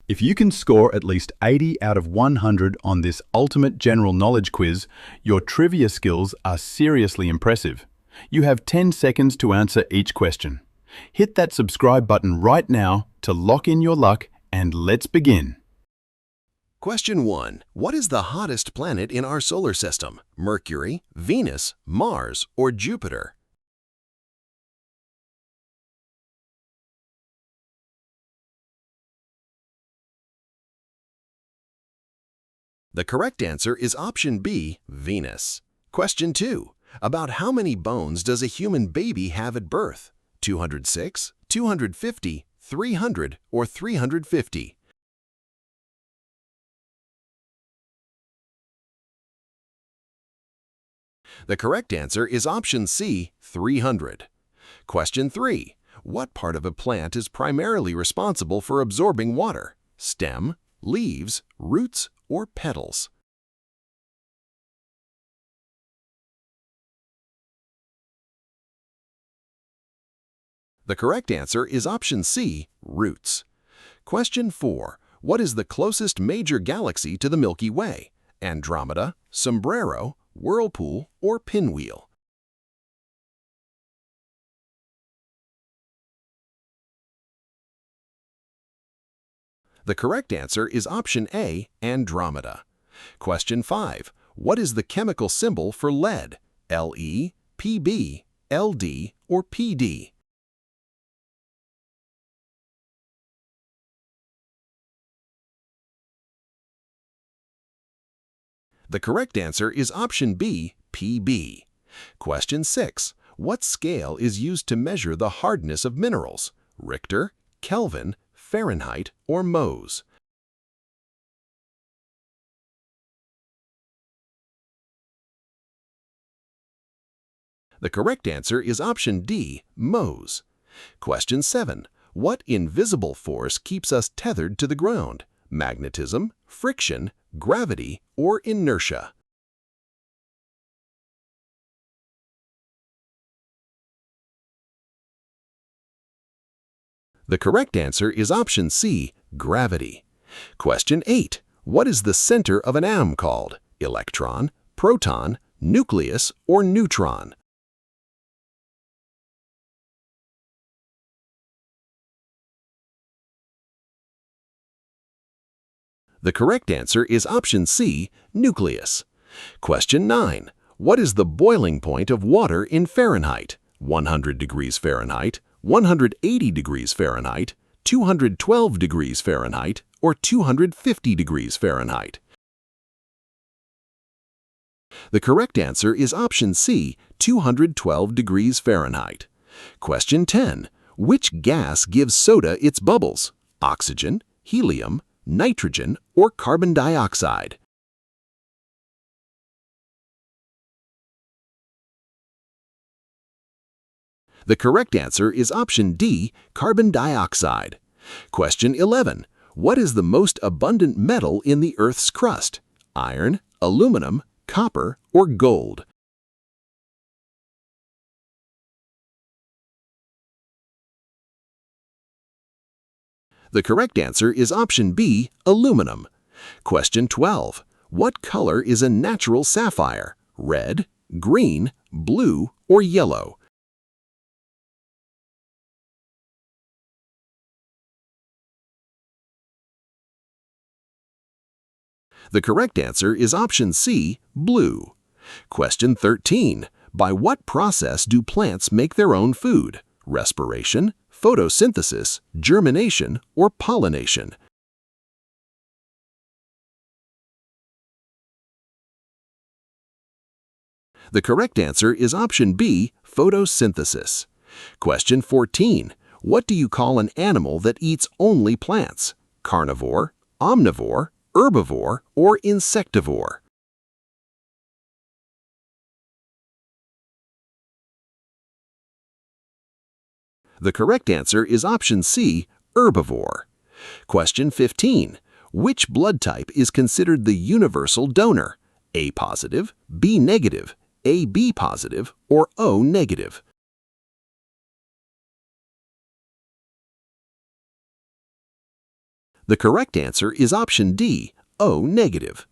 If you can score at least 80 out of 100 on this ultimate general knowledge quiz, your trivia skills are seriously impressive. You have 10 seconds to answer each question. Hit that subscribe button right now to lock in your luck, and let's begin. Question 1. What is the hottest planet in our solar system? Mercury, Venus, Mars, or Jupiter? The correct answer is option B, Venus. Question 2. About how many bones does a human baby have at birth? 206, 250, 300, or 350? The correct answer is option C, 300. Question 3. What part of a plant is primarily responsible for absorbing water? Stem, leaves, roots, or petals? The correct answer is option C, roots. Question 4. What is the closest major galaxy to the Milky Way? Andromeda, Sombrero, Whirlpool, or Pinwheel? The correct answer is option A, Andromeda. Question 5. What is the chemical symbol for lead? Le, Pb, Ld, or Pd? The correct answer is option B, Pb. Question 6. What scale is used to measure the hardness of minerals? Richter, Kelvin, Fahrenheit, or Mohs? The correct answer is option D, Mohs. Question 7. What invisible force keeps us tethered to the ground? Magnetism, friction, gravity, or inertia? The correct answer is option C, gravity. Question 8. What is the center of an atom called? Electron, proton, nucleus, or neutron? The correct answer is option C, nucleus. Question 9. What is the boiling point of water in Fahrenheit? 100 degrees Fahrenheit, 180 degrees Fahrenheit, 212 degrees Fahrenheit, or 250 degrees Fahrenheit? The correct answer is option C, 212 degrees Fahrenheit. Question 10. Which gas gives soda its bubbles? Oxygen, helium, nitrogen, or carbon dioxide? The correct answer is option D, carbon dioxide. Question 11. What is the most abundant metal in the Earth's crust? Iron, aluminum, copper, or gold? The correct answer is option B, aluminum. Question 12. What color is a natural sapphire? Red, green, blue, or yellow? The correct answer is option C, blue. Question 13. By what process do plants make their own food? Respiration, photosynthesis, germination, or pollination? The correct answer is option B, photosynthesis. Question 14. What do you call an animal that eats only plants? Carnivore, omnivore, herbivore, or insectivore? The correct answer is option C, herbivore. Question 15. Which blood type is considered the universal donor? A positive, B negative, AB positive, or O negative? The correct answer is option D, O negative.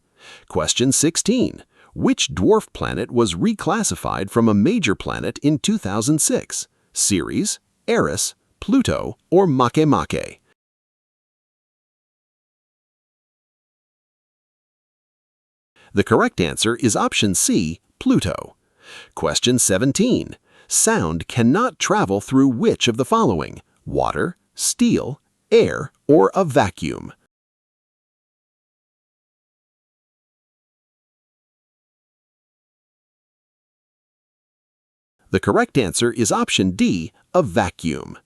Question 16. Which dwarf planet was reclassified from a major planet in 2006? Ceres, Eris, Pluto, or Makemake? The correct answer is option C, Pluto. Question 17. Sound cannot travel through which of the following? Water, steel, air, or a vacuum? The correct answer is option D, a vacuum.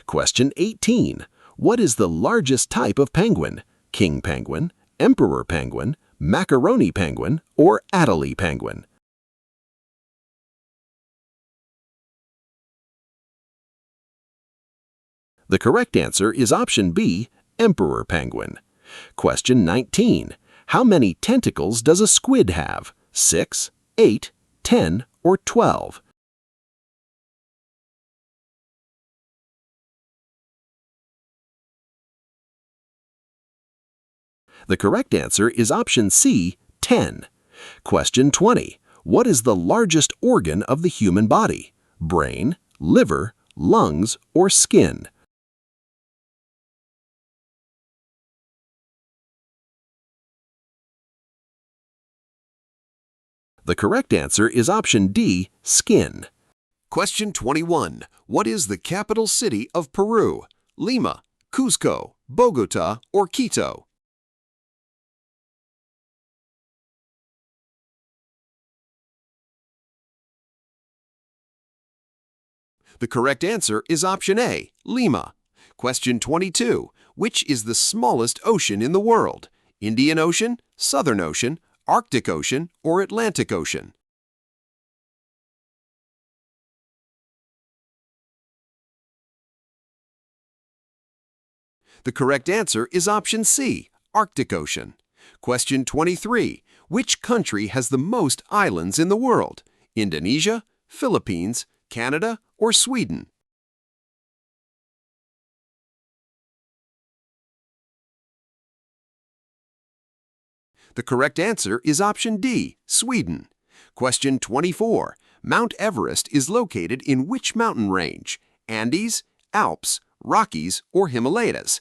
Question 18. What is the largest type of penguin? King penguin, emperor penguin, macaroni penguin, or Adelie penguin? The correct answer is option B, emperor penguin. Question 19. How many tentacles does a squid have? 6, 8, 10, or 12? The correct answer is option C, 10. Question 20. What is the largest organ of the human body? Brain, liver, lungs, or skin? The correct answer is option D, skin. Question 21. What is the capital city of Peru? Lima, Cusco, Bogota, or Quito? The correct answer is option A, Lima. Question 22. Which is the smallest ocean in the world? Indian Ocean, Southern Ocean, Arctic Ocean, or Atlantic Ocean? The correct answer is option C, Arctic Ocean. Question 23. Which country has the most islands in the world? Indonesia, Philippines, Canada, or Sweden? The correct answer is option D, Sweden. Question 24. Mount Everest is located in which mountain range? Andes, Alps, Rockies, or Himalayas?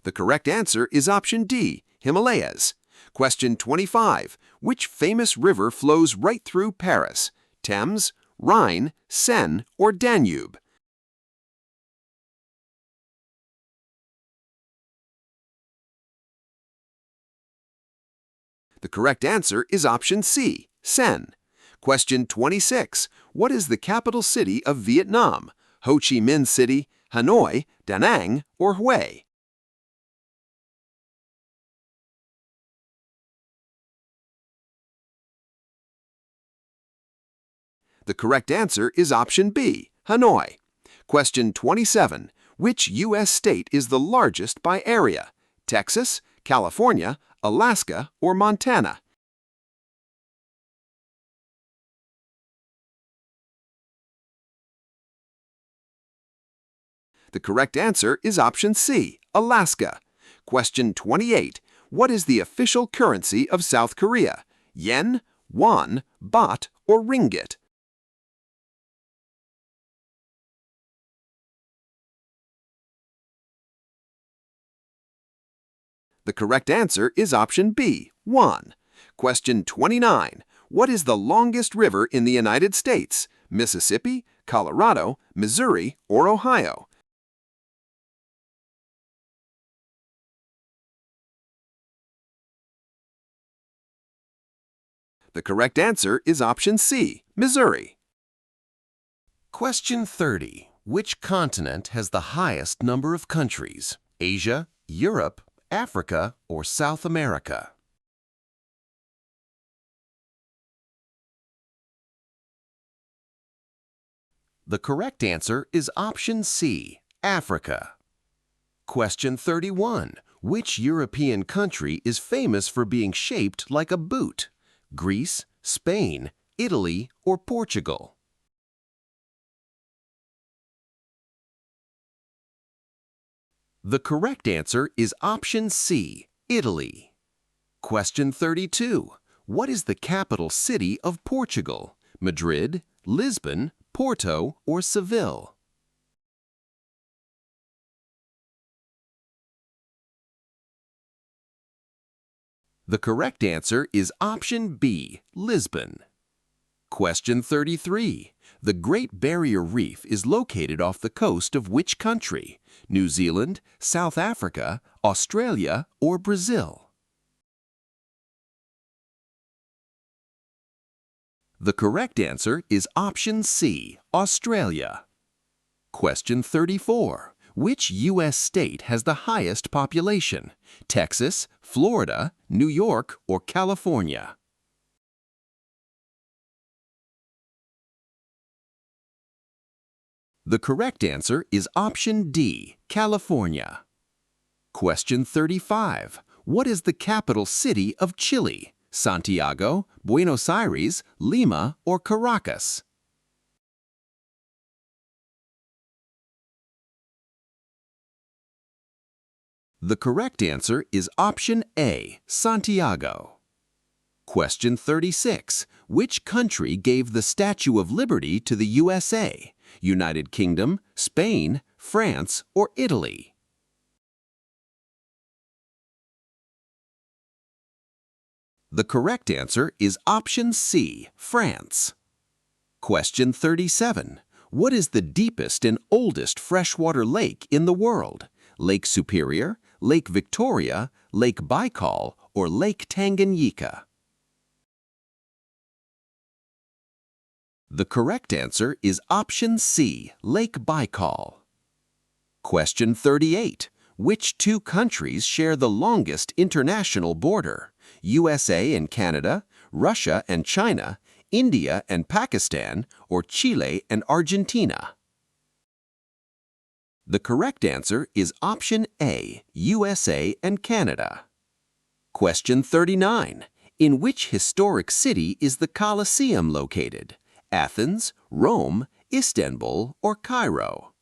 The correct answer is option D, Himalayas. Question 25. Which famous river flows right through Paris? Thames, Rhine, Seine, or Danube? The correct answer is option C, Seine. Question 26. What is the capital city of Vietnam? Ho Chi Minh City, Hanoi, Da Nang, or Hue? The correct answer is option B, Hanoi. Question 27. Which U.S. state is the largest by area? Texas, California, Alaska, or Montana? The correct answer is option C, Alaska. Question 28. What is the official currency of South Korea? Yen, won, baht, or ringgit? The correct answer is option B, won. Question 29. What is the longest river in the United States? Mississippi, Colorado, Missouri, or Ohio? The correct answer is option C, Missouri. Question 30. Which continent has the highest number of countries? Asia, Europe, Africa, or South America? The correct answer is option C, Africa. Question 31. Which European country is famous for being shaped like a boot? Greece, Spain, Italy, or Portugal? The correct answer is option C, Italy. Question 32. What is the capital city of Portugal? Madrid, Lisbon, Porto, or Seville? The correct answer is option B, Lisbon. Question 33. The Great Barrier Reef is located off the coast of which country? New Zealand, South Africa, Australia, or Brazil? The correct answer is option C, Australia. Question 34. Which U.S. state has the highest population? Texas, Florida, New York, or California? The correct answer is option D, California. Question 35. What is the capital city of Chile? Santiago, Buenos Aires, Lima, or Caracas? The correct answer is option A, Santiago. Question 36. Which country gave the Statue of Liberty to the USA? United Kingdom, Spain, France, or Italy? The correct answer is option C, France. Question 37. What is the deepest and oldest freshwater lake in the world? Lake Superior, Lake Victoria, Lake Baikal, or Lake Tanganyika? The correct answer is option C, Lake Baikal. Question 38. Which two countries share the longest international border? USA and Canada, Russia and China, India and Pakistan, or Chile and Argentina? The correct answer is option A, USA and Canada. Question 39. In which historic city is the Colosseum located? Athens, Rome, Istanbul, or Cairo?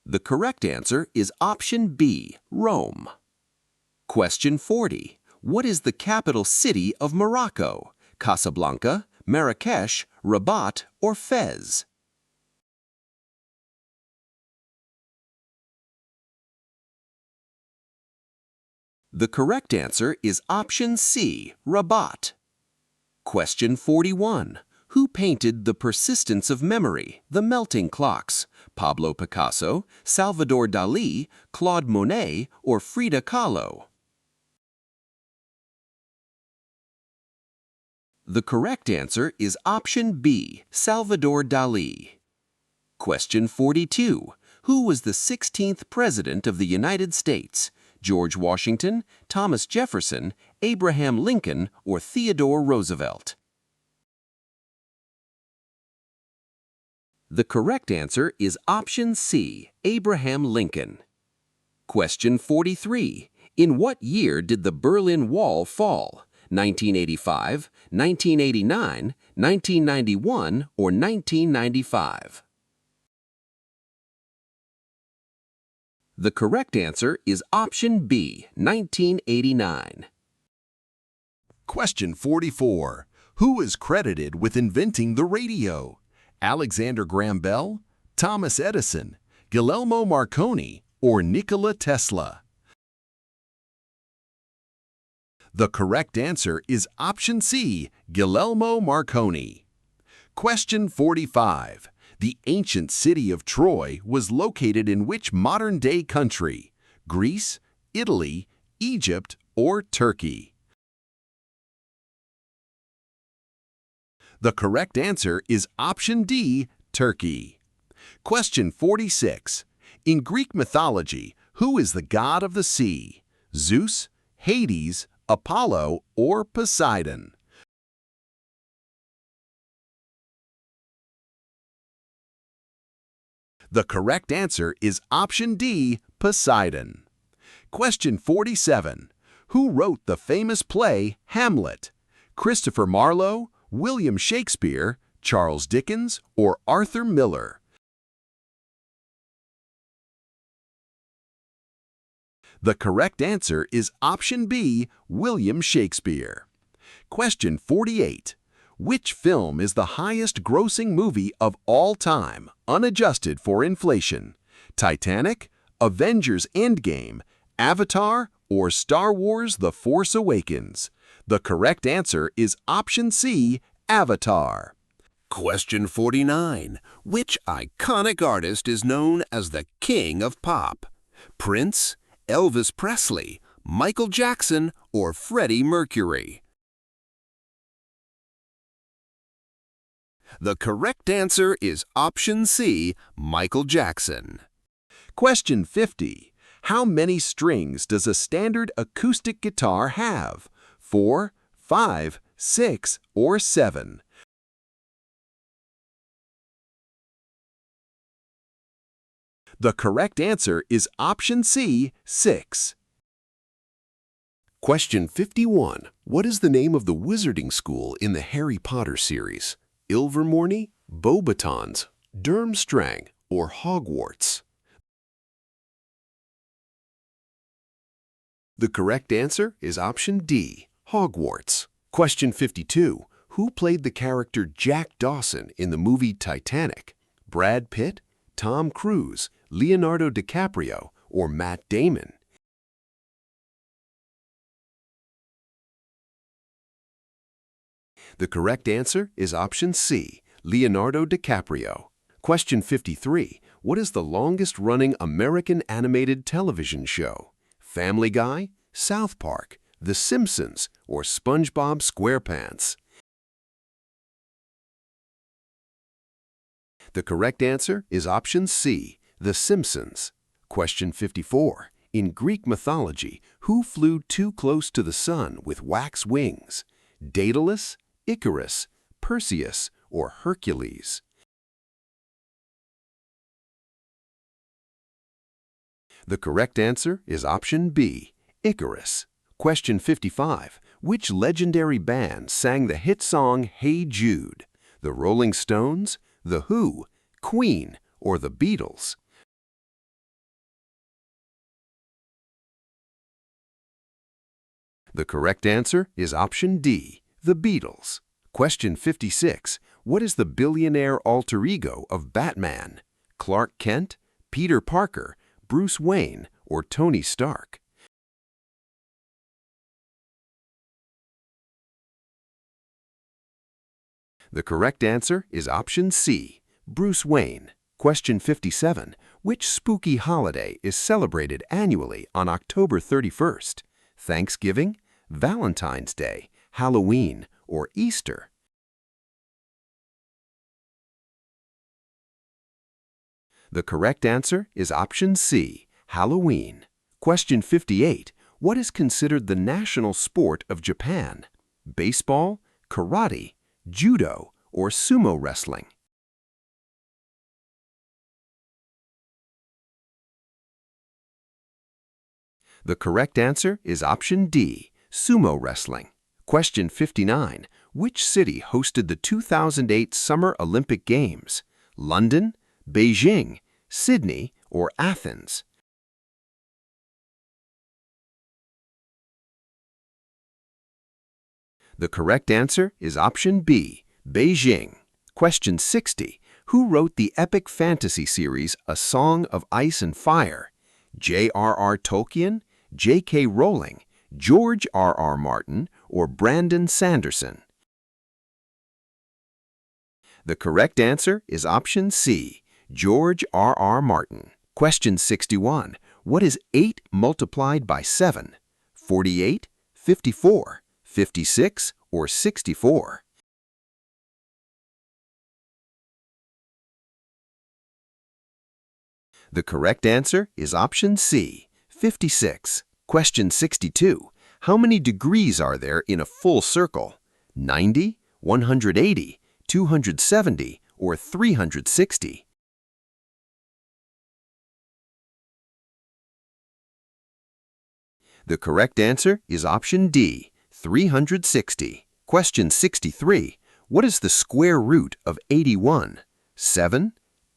The correct answer is option B, Rome. Question 40. What is the capital city of Morocco? Casablanca, Marrakesh, Rabat, or Fez? The correct answer is option C, Rabat. Question 41. Who painted The Persistence of Memory, The Melting Clocks? Pablo Picasso, Salvador Dalí, Claude Monet, or Frida Kahlo? The correct answer is option B, Salvador Dalí. Question 42. Who was the 16th President of the United States? George Washington, Thomas Jefferson, Abraham Lincoln, or Theodore Roosevelt? The correct answer is option C, Abraham Lincoln. Question 43. In what year did the Berlin Wall fall? 1985, 1989, 1991, or 1995? The correct answer is option B, 1989. Question 44. Who is credited with inventing the radio? Alexander Graham Bell, Thomas Edison, Guglielmo Marconi, or Nikola Tesla? The correct answer is option C, Guglielmo Marconi. Question 45. The ancient city of Troy was located in which modern-day country? Greece, Italy, Egypt, or Turkey? The correct answer is option D, Turkey. Question 46. In Greek mythology, who is the god of the sea? Zeus, Hades, Apollo, or Poseidon? The correct answer is option D, Poseidon. Question 47. Who wrote the famous play Hamlet? Christopher Marlowe, William Shakespeare, Charles Dickens, or Arthur Miller? The correct answer is option B, William Shakespeare. Question 48. Which film is the highest-grossing movie of all time, unadjusted for inflation? Titanic, Avengers Endgame, Avatar, or Star Wars The Force Awakens? The correct answer is option C, Avatar. Question 49. Which iconic artist is known as the King of Pop? Prince, Elvis Presley, Michael Jackson, or Freddie Mercury? The correct answer is option C, Michael Jackson. Question 50. How many strings does a standard acoustic guitar have? 4, 5, 6, or 7? The correct answer is option C, 6. Question 51. What is the name of the wizarding school in the Harry Potter series? Ilvermorny, Beauxbatons, Durmstrang, or Hogwarts? The correct answer is option D, Hogwarts. Question 52. Who played the character Jack Dawson in the movie Titanic? Brad Pitt, Tom Cruise, Leonardo DiCaprio, or Matt Damon? The correct answer is option C, Leonardo DiCaprio. Question 53. What is the longest-running American animated television show? Family Guy, South Park, The Simpsons, or SpongeBob SquarePants? The correct answer is option C, The Simpsons. Question 54. In Greek mythology, who flew too close to the sun with wax wings? Daedalus, Icarus, Perseus, or Hercules? The correct answer is option B, Icarus. Question 55. Which legendary band sang the hit song Hey Jude? The Rolling Stones, The Who, Queen, or The Beatles? The correct answer is option D, The Beatles. Question 56. What is the billionaire alter ego of Batman? Clark Kent, Peter Parker, Bruce Wayne, or Tony Stark? The correct answer is option C, Bruce Wayne. Question 57. Which spooky holiday is celebrated annually on October 31st? Thanksgiving, Valentine's Day, Halloween, or Easter? The correct answer is option C, Halloween. Question 58. What is considered the national sport of Japan? Baseball, karate, judo, or sumo wrestling? The correct answer is option D, sumo wrestling. Question 59. Which city hosted the 2008 Summer Olympic Games? London, Beijing, Sydney, or Athens? The correct answer is option B, Beijing. Question 60. Who wrote the epic fantasy series A Song of Ice and Fire? J.R.R. Tolkien, J.K. Rowling, George R.R. Martin, or Brandon Sanderson? The correct answer is option C, George R.R. Martin. Question 61. What is 8 multiplied by 7? 48, 54, 56, or 64? The correct answer is option C, 56. Question 62. How many degrees are there in a full circle? 90, 180, 270, or 360? The correct answer is option D, 360. Question 63. What is the square root of 81? 7,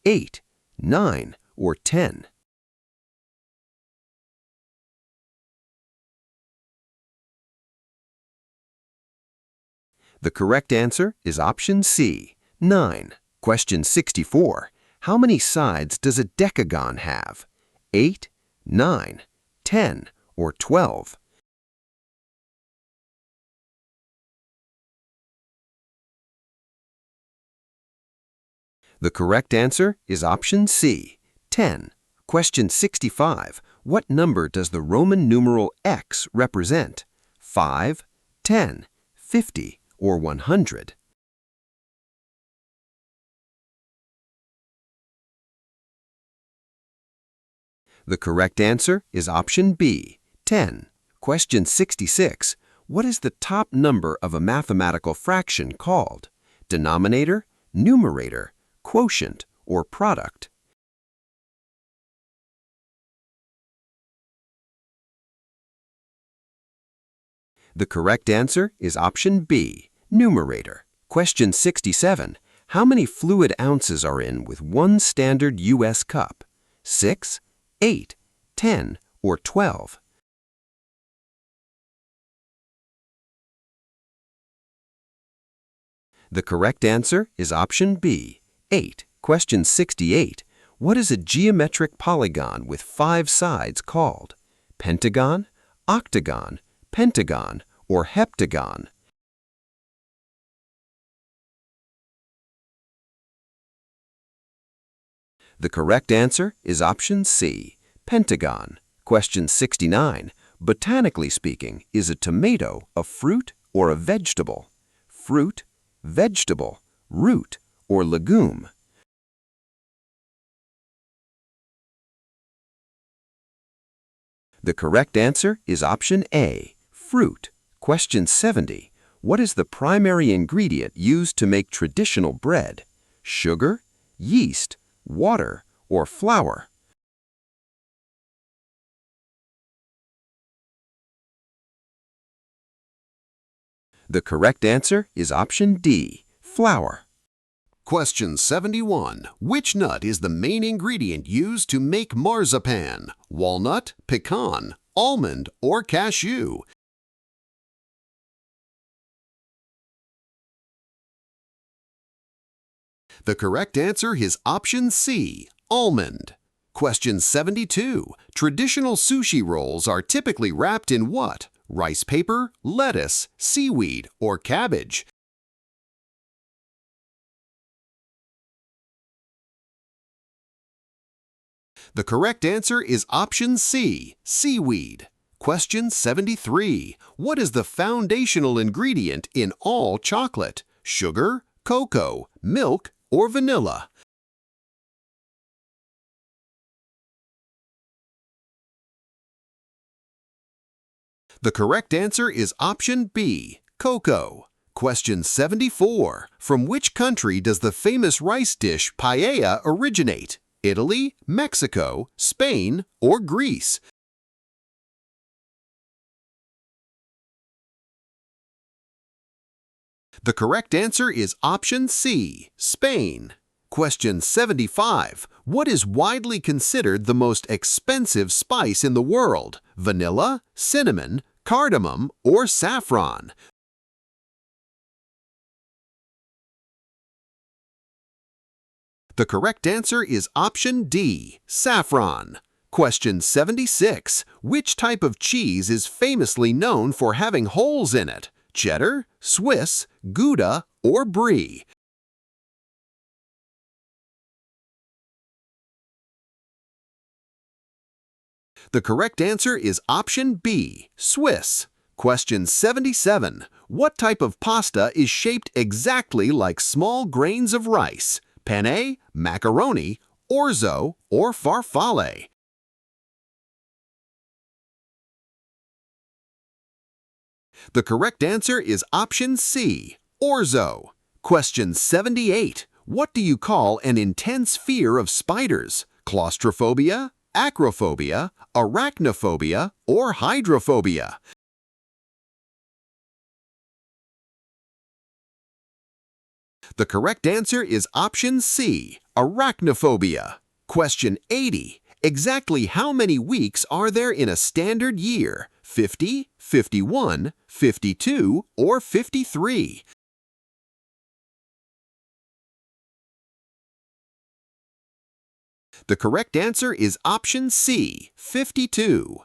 8, 9, or 10? The correct answer is option C, 9. Question 64. How many sides does a decagon have? 8, 9, 10, or 12? The correct answer is option C, 10. Question 65. What number does the Roman numeral X represent? 5, 10, 50, or 100? The correct answer is option B, 10. Question 66. What is the top number of a mathematical fraction called? Denominator, numerator, quotient, or product? The correct answer is option B, numerator. Question 67. How many fluid ounces are in with one standard U.S. cup? 6, 8, 10, or 12? The correct answer is option B, 8. Question 68. What is a geometric polygon with 5 sides called? Pentagon, octagon, pentagon, or heptagon? The correct answer is option C, pentagon. Question 69. Botanically speaking, is a tomato a fruit or a vegetable? Fruit, vegetable, root, or legume? The correct answer is option A, fruit. Question 70. What is the primary ingredient used to make traditional bread? Sugar, yeast, water, or flour? The correct answer is option D, flour. Question 71. Which nut is the main ingredient used to make marzipan? Walnut, pecan, almond, or cashew? The correct answer is option C, almond. Question 72. Traditional sushi rolls are typically wrapped in what? Rice paper, lettuce, seaweed, or cabbage? The correct answer is option C, seaweed. Question 73. What is the foundational ingredient in all chocolate? Sugar, cocoa, milk, or vanilla? The correct answer is option B, cocoa. Question 74. From which country does the famous rice dish paella originate? Italy, Mexico, Spain, or Greece? The correct answer is option C, Spain. Question 75. What is widely considered the most expensive spice in the world? Vanilla, cinnamon, cardamom, or saffron? The correct answer is option D, saffron. Question 76. Which type of cheese is famously known for having holes in it? Cheddar, Swiss, Gouda, or Brie? The correct answer is option B, Swiss. Question 77. What type of pasta is shaped exactly like small grains of rice? Penne, macaroni, orzo, or farfalle? The correct answer is option C, orzo. Question 78. What do you call an intense fear of spiders? Claustrophobia, acrophobia, arachnophobia, or hydrophobia? The correct answer is option C, arachnophobia. Question 80. Exactly how many weeks are there in a standard year? 50, 51, 52, or 53? The correct answer is option C, 52.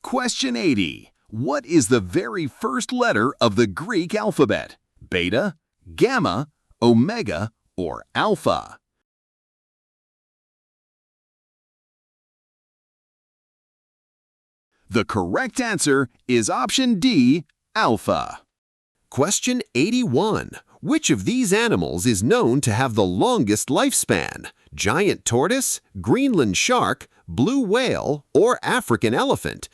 Question 80. What is the very first letter of the Greek alphabet? Beta, gamma, omega, or alpha? The correct answer is option D, alpha. Question 81. Which of these animals is known to have the longest lifespan? Giant tortoise, Greenland shark, blue whale, or African elephant?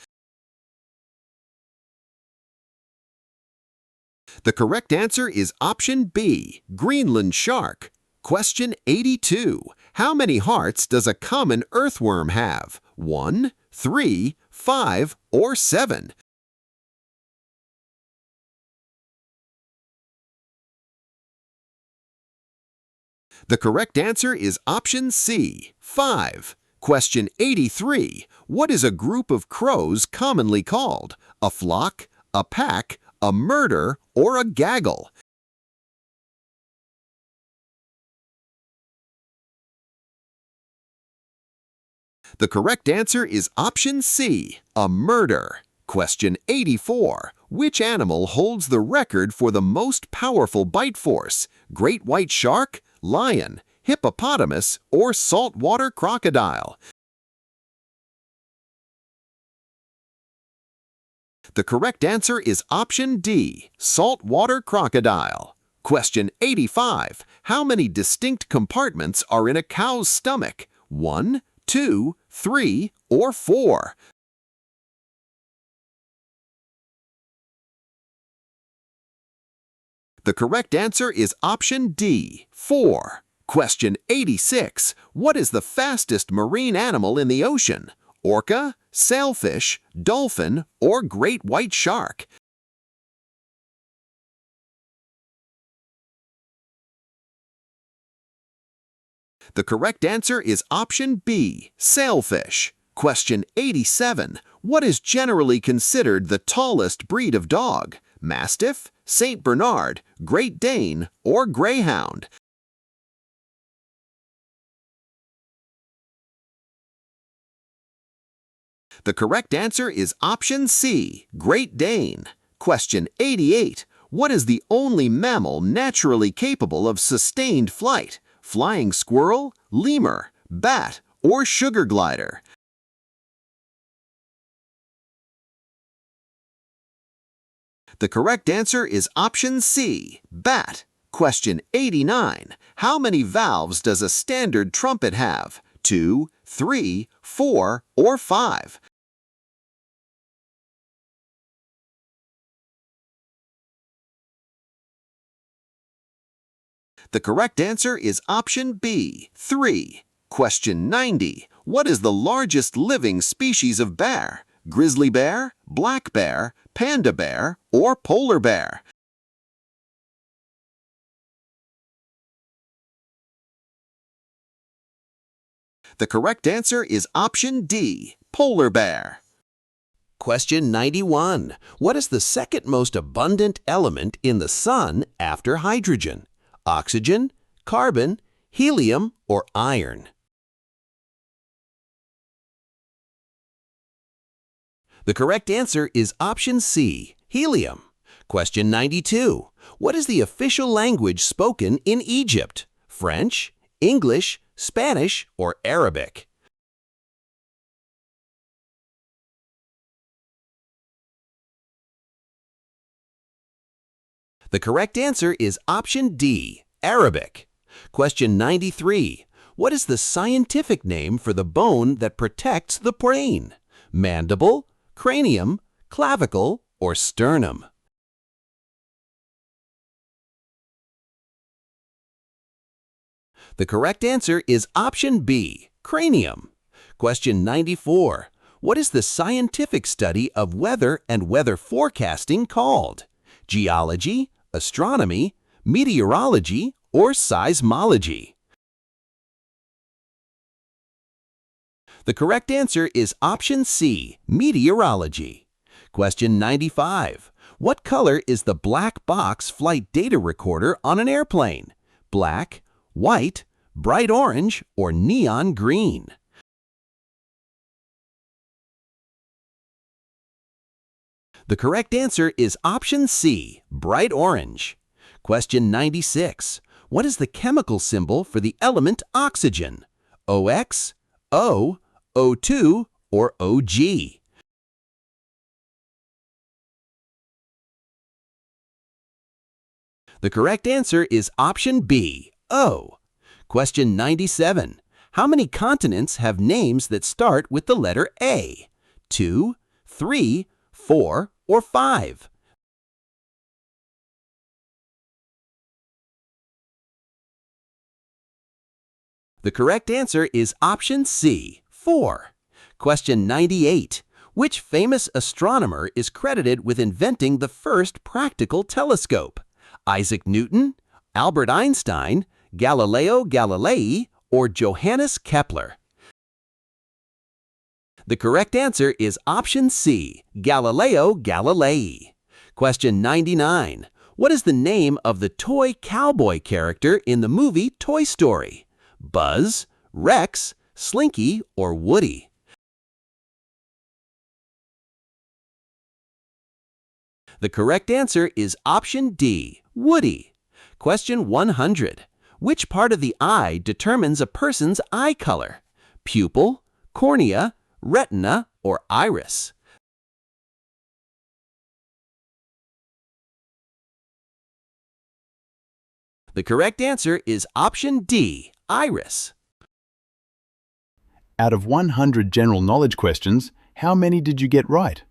The correct answer is option B, Greenland shark. Question 82. How many hearts does a common earthworm have? 1, 3, 5, or 7? The correct answer is option C, 5. Question 83. What is a group of crows commonly called? A flock, a pack, a murder, or a gaggle? The correct answer is option C, a murder. Question 84. Which animal holds the record for the most powerful bite force? Great white shark, lion, hippopotamus, or saltwater crocodile? The correct answer is option D, saltwater crocodile. Question 85. How many distinct compartments are in a cow's stomach? 1, 2, 3, or 4? The correct answer is option D, 4. Question 86. What is the fastest marine animal in the ocean? Orca, sailfish, dolphin, or great white shark? The correct answer is option B, sailfish. Question 87. What is generally considered the tallest breed of dog? Mastiff, St. Bernard, Great Dane, or Greyhound? The correct answer is option C, Great Dane. Question 88. What is the only mammal naturally capable of sustained flight? Flying squirrel, lemur, bat, or sugar glider? The correct answer is option C, bat. Question 89. How many valves does a standard trumpet have? 2, 3, 4, or 5? The correct answer is option B, 3. Question 90. What is the largest living species of bear? Grizzly bear, black bear, panda bear, or polar bear? The correct answer is option D, polar bear. Question 91. What is the second most abundant element in the sun after hydrogen? Oxygen, carbon, helium, or iron? The correct answer is option C, helium. Question 92. What is the official language spoken in Egypt? French, English, Spanish, or Arabic? The correct answer is option D, Arabic. Question 93. What is the scientific name for the bone that protects the brain? Mandible, cranium, clavicle, or sternum? The correct answer is option B, cranium. Question 94. What is the scientific study of weather and weather forecasting called? Geology, astronomy, meteorology, or seismology? The correct answer is option C, meteorology. Question 95. What color is the black box flight data recorder on an airplane? Black, white, bright orange, or neon green? The correct answer is option C, bright orange. Question 96. What is the chemical symbol for the element oxygen? OX, O, O2, or OG? The correct answer is option B, O. Question 97. How many continents have names that start with the letter A? 2, 3, 4, or 5? The correct answer is option C, 4. Question 98. Which famous astronomer is credited with inventing the first practical telescope? Isaac Newton, Albert Einstein, Galileo Galilei, or Johannes Kepler? The correct answer is option C, Galileo Galilei. Question 99. What is the name of the toy cowboy character in the movie Toy Story? Buzz, Rex, Slinky, or Woody? The correct answer is option D, Woody. Question 100. Which part of the eye determines a person's eye color? Pupil, cornea, retina, or iris? The correct answer is option D, iris. Out of 100 general knowledge questions, how many did you get right?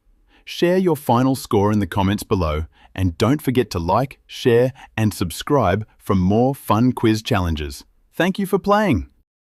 Share your final score in the comments below, and don't forget to like, share, and subscribe for more fun quiz challenges. Thank you for playing.